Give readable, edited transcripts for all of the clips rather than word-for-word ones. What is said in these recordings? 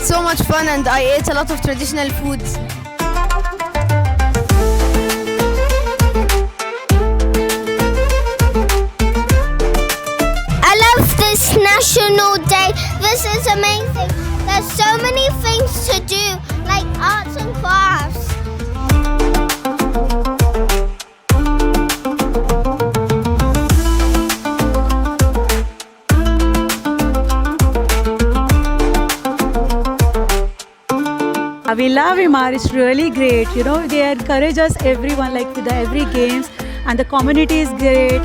so much fun and I ate a lot of traditional foods. I love this National Day. This is amazing. There's so many things to do, like arts and crafts. We love Emaar. It's really great. You know, they encourage us, everyone, like with the every games, and the community is great.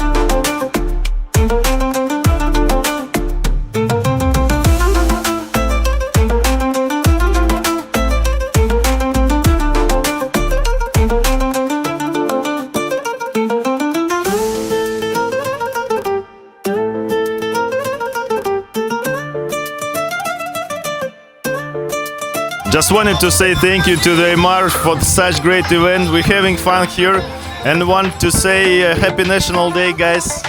Just wanted to say thank you to the Emaar for such great event. We're having fun here and want to say Happy National Day, guys.